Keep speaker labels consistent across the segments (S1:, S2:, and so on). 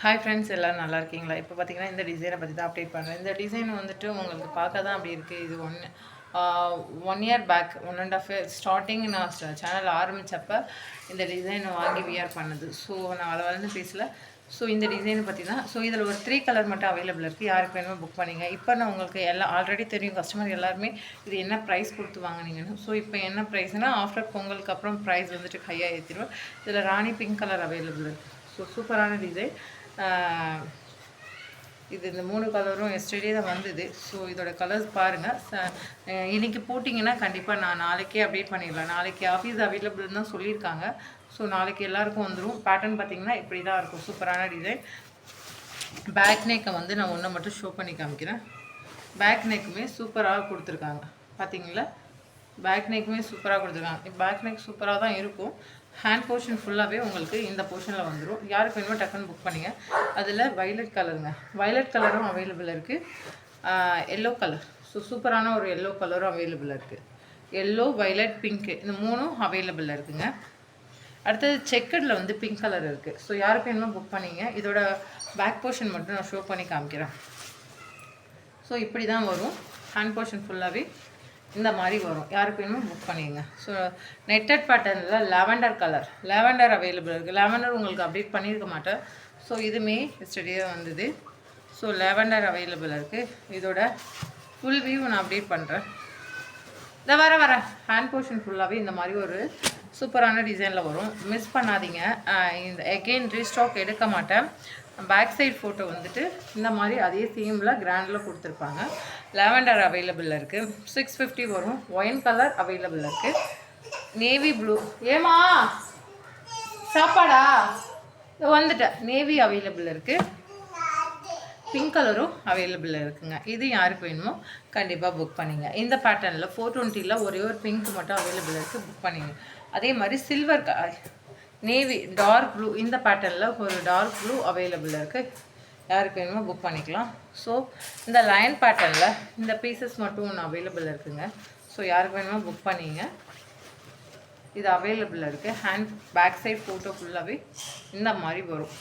S1: Hi friends, எல்லோரும் நல்லா இருக்கீங்களா? இப்போ பார்த்தீங்கன்னா இந்த டிசைனை பற்றி தான் அப்டேட் பண்ணுறேன். இந்த டிசைன் வந்துட்டு உங்களுக்கு பார்க்க தான் அப்படி இருக்குது. இது 1 இயர் பேக், 1.5 இயர் ஸ்டார்டிங் நான் சேனல் ஆரம்பித்தப்போ இந்த டிசைனை வாங்கி வியர் பண்ணது. ஸோ நான் வளர்ந்து பேசல. ஸோ இந்த டிசைனை பற்றி தான். ஸோ இதில் ஒரு 3 கலர் மட்டும் அவைலபிள் இருக்குது. யாருக்கு வேணுமோ புக் பண்ணிங்க. இப்போ நான் உங்களுக்கு எல்லாம் ஆல்ரெடி தெரியும், கஸ்டமர் எல்லாருமே இது என்ன ப்ரைஸ் கொடுத்து வாங்கினீங்கன்னு. ஸோ இப்போ என்ன ப்ரைஸ்னால் ஆஃப்டர் பொங்கலுக்கு அப்புறம் ப்ரைஸ் வந்துட்டு ஹையாக ஏற்றிடுவோம். இதில் ராணி பிங்க் கலர் அவைலபிள் இருக்குது. ஸோ சூப்பரான டிசைன். இது இந்த 3 கலரும் எஸ்டர்டே தான் வந்தது. ஸோ இதோட கலர்ஸ் பாருங்கள். இன்றைக்கி போட்டிங்கன்னா கண்டிப்பாக நான் நாளைக்கே அப்டேட் பண்ணிடலாம். நாளைக்கு ஆஃபீஸ் அவைலபிள்னு தான் சொல்லியிருக்காங்க. ஸோ நாளைக்கு எல்லாருக்கும் வந்துடும். பேட்டர்ன் பார்த்திங்கன்னா இப்படி தான் இருக்கும். சூப்பரான டிசைன். பேக் நெக்கை வந்து நான் ஒன்றை மட்டும் ஷோ பண்ணி காமிக்கிறேன். பேக் நெக்குமே சூப்பராக கொடுத்துருக்காங்க. பார்த்தீங்களா? பேக் நெக்குமே சூப்பராக கொடுத்துருக்காங்க. பேக் நெக் சூப்பராக தான் இருக்கும். ஹேண்ட் போர்ஷன் ஃபுல்லாகவே உங்களுக்கு இந்த போர்ஷனில் வந்துடும். யாருக்கு வேணுமோ டக்குன்னு புக் பண்ணிங்க. அதில் வைலட் கலருங்க. வைலட் கலரும் அவைலபிள் இருக்குது. Yellow colour. ஸோ சூப்பரான ஒரு எல்லோ கலரும் அவைலபிள் இருக்குது. எல்லோ, வைலட், பிங்க்கு இந்த 3ம் அவைலபிள் இருக்குதுங்க. அடுத்தது செக்கடில் வந்து பிங்க் கலர் இருக்குது. ஸோ யாருக்கு வேணுமோ புக் பண்ணிங்க. இதோட பேக் போர்ஷன் மட்டும் நான் ஷோ பண்ணி காமிக்கிறேன். ஸோ இப்படி தான் வரும். ஹேண்ட் போர்ஷன் ஃபுல்லாகவே இந்த மாதிரி வரும். யாருக்கு வேணுமோ புக் பண்ணிங்க. ஸோ நெட்டட் பேட்டர்னில் லாவெண்டர் கலர், லாவெண்டர் அவைலபிள் இருக்குது. லாவெண்டர் உங்களுக்கு அப்டேட் பண்ணியிருக்க மாட்டேன். ஸோ இதுவுமே எஸ்டர்டே வந்தது. ஸோ லாவெண்டர் அவைலபிள் இருக்குது. இதோட ஃபுல் வியூ நான் அப்டேட் பண்ணுறேன். இதை வர ஹேண்ட் போர்ஷன் ஃபுல்லாகவே இந்த மாதிரி ஒரு சூப்பரான டிசைனில் வரும். மிஸ் பண்ணாதீங்க. இந்த எகெயின் ரீஸ்டாக் எடுக்க மாட்டேன். பேக் சைட் ஃபோட்டோ வந்துட்டு இந்த மாதிரி அதே தீமில் கிராண்டில் கொடுத்துருப்பாங்க. லாவெண்டர் அவைலபிள் இருக்குது. 650 வரும். ஒயின் கலர் அவைலபிள் இருக்குது. Navy blue. ஏமா சாப்பாடா வந்துட்டேன். நேவி அவைலபிள் இருக்குது. பிங்க் கலரும் அவைலபிள் இருக்குங்க. இது யாருக்கு வேணுமோ கண்டிப்பாக புக் பண்ணிங்க. இந்த பேட்டர்னில் 420 ஒரே ஒரு பிங்க் மட்டும் அவைலபிள் இருக்குது. புக் பண்ணிங்க. அதே மாதிரி சில்வர் நேவி டார்க் ப்ளூ, இந்த பேட்டர்னில் ஒரு டார்க் ப்ளூ அவைலபிள் இருக்குது. யாருக்கு வேணுமோ புக் பண்ணிக்கலாம். ஸோ இந்த லைன் பேட்டர்னில் இந்த பீசஸ் மட்டும் ஒன்று அவைலபிள் இருக்குதுங்க. ஸோ யாருக்கு வேணுமோ புக் பண்ணிங்க. இது அவைலபிள் இருக்குது. ஹேண்ட் பேக் சைட் ஃபோட்டோ ஃபுல்லாகவே இந்த மாதிரி வரும்.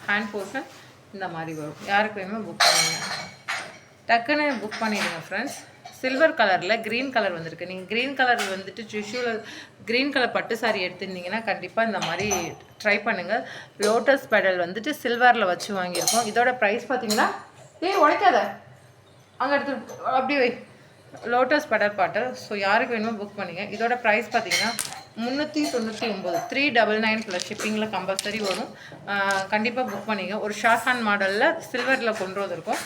S1: ஹேண்ட் போர்ஷன் இந்த மாதிரி வரும். யாருக்கு வேணுமோ புக் பண்ணுங்க. டக்குன்னு புக் பண்ணிடுங்க ஃப்ரெண்ட்ஸ். சில்வர் கலரில் க்ரீன் கலர் வந்திருக்கு. நீங்கள் க்ரீன் கலர் வந்துட்டு டிஷ்யூவில் க்ரீன் கலர் பட்டு சாரி எடுத்துருந்தீங்கன்னா கண்டிப்பாக இந்த மாதிரி ட்ரை பண்ணுங்கள். லோட்டஸ் பெடல் வந்துட்டு சில்வரில் வச்சு வாங்கியிருக்கோம். இதோட ப்ரைஸ் பார்த்தீங்கன்னா உடைக்காத அங்கே எடுத்து அப்படி வை. லோட்டஸ் பெடல் பாட்டல். ஸோ யாருக்கு வேணுமோ புக் பண்ணிங்க. இதோட ப்ரைஸ் பார்த்தீங்கன்னா 399, 399 ப்ளஸ் ஷிப்பிங்கில் கம்பல்சரி வரும். கண்டிப்பாக புக் பண்ணிங்க. ஒரு ஷார்ட் ஹேண்ட் மாடலில் சில்வரில் கொண்டு வந்திருக்கோம்.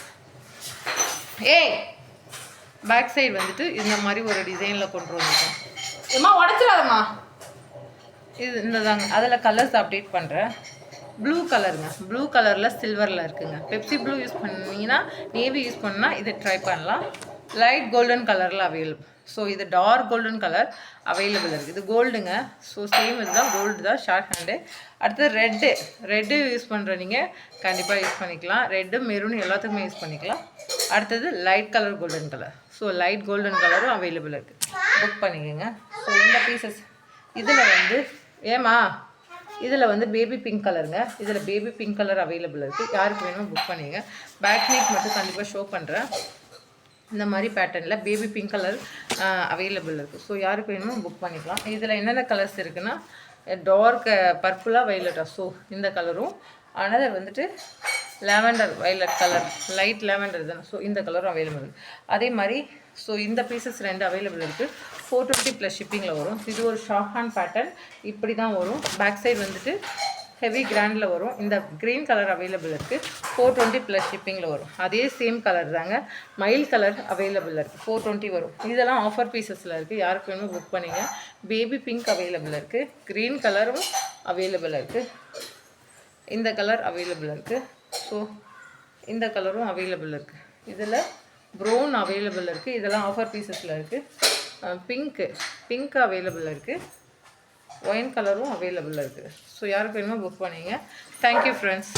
S1: பேக் சைடு வந்துட்டு இந்த மாதிரி ஒரு டிசைனில் கொண்டு வந்திருக்கோம். ஏம்மா உடச்சிடாதம்மா. இது இந்த தாங்க. அதில் கலர்ஸ் அப்டேட் பண்ணுறேன். ப்ளூ கலருங்க. ப்ளூ கலரில் சில்வரில் இருக்குங்க. பெப்சி ப்ளூ யூஸ் பண்ணிங்கன்னா, நேவி யூஸ் பண்ணால் இது ட்ரை பண்ணலாம். லைட் கோல்டன் கலரில் அவைலபிள். ஸோ இது டார்க் கோல்டன் கலர் அவைலபிள் இருக்குது. இது கோல்டுங்க. ஸோ சேம் இதுதான், கோல்டு தான், ஷார்ட் ஹேண்டு. அடுத்தது ரெட்டு யூஸ் பண்ணுற நீங்கள் கண்டிப்பாக யூஸ் பண்ணிக்கலாம். ரெட்டு மெரூன் எல்லாத்துக்குமே யூஸ் பண்ணிக்கலாம். அடுத்தது light colour golden colour. So light golden கலரும் அவைலபிள் இருக்குது. புக் பண்ணிக்கோங்க. ஸோ இந்த பீசஸ் இதில் வந்து இதில் வந்து பேபி பிங்க் கலருங்க. இதில் பேபி பிங்க் கலர் அவைலபிள் இருக்குது. யாருக்கு வேணுமோ புக் பண்ணிங்க. பேக் நெக் மட்டும் கண்டிப்பாக ஷோ பண்ணுறேன். இந்த மாதிரி பேட்டர்னில் பேபி பிங்க் கலர் அவைலபிள் இருக்குது. ஸோ யாருக்கு வேணுமோ புக் பண்ணிக்கலாம். இதில் என்னென்ன கலர்ஸ் இருக்குன்னா டார்க் பர்பிளாக வைலட்டாக. ஸோ இந்த கலரும் ஆனால் வந்துட்டு lavender violet colour, light lavender தானே. ஸோ இந்த கலரும் அவைலபிள் இருக்குது. அதே மாதிரி ஸோ இந்த பீசஸ் 2 அவைலபிள் இருக்குது. 420 ப்ளஸ் ஷிப்பிங்கில் வரும். இது ஒரு ஷார்ட் ஹேண்ட் பேட்டர்ன் இப்படி தான் வரும். பேக் சைடு வந்துட்டு ஹெவி கிராண்டில் வரும். இந்த க்ரீன் கலர் அவைலபிள் இருக்குது. 420 ப்ளஸ் ஷிப்பிங்கில் வரும். அதே சேம் கலர் தாங்க. மயில் கலர் அவைலபிள் இருக்குது. 420 வரும். இதெல்லாம் ஆஃபர் பீசஸில் இருக்குது. யாருக்கு வேணுமோ புக் பண்ணிங்க. பேபி பிங்க் அவைலபிள் இருக்குது. க்ரீன் கலரும் அவைலபிள் இருக்குது. இந்த கலர் அவைலபிள் இருக்குது. ஸோ இந்த கலரும் அவைலபிள் இருக்குது. இதில் ப்ரௌன் அவைலபிள் இருக்குது. இதெல்லாம் ஆஃபர் பீசஸில் இருக்குது. பிங்க் அவைலபிள் இருக்குது. ஒயின் கலரும் அவைலபிள் இருக்குது. ஸோ யாருக்கு வேணுமோ புக் பண்ணிங்க. Thank you friends.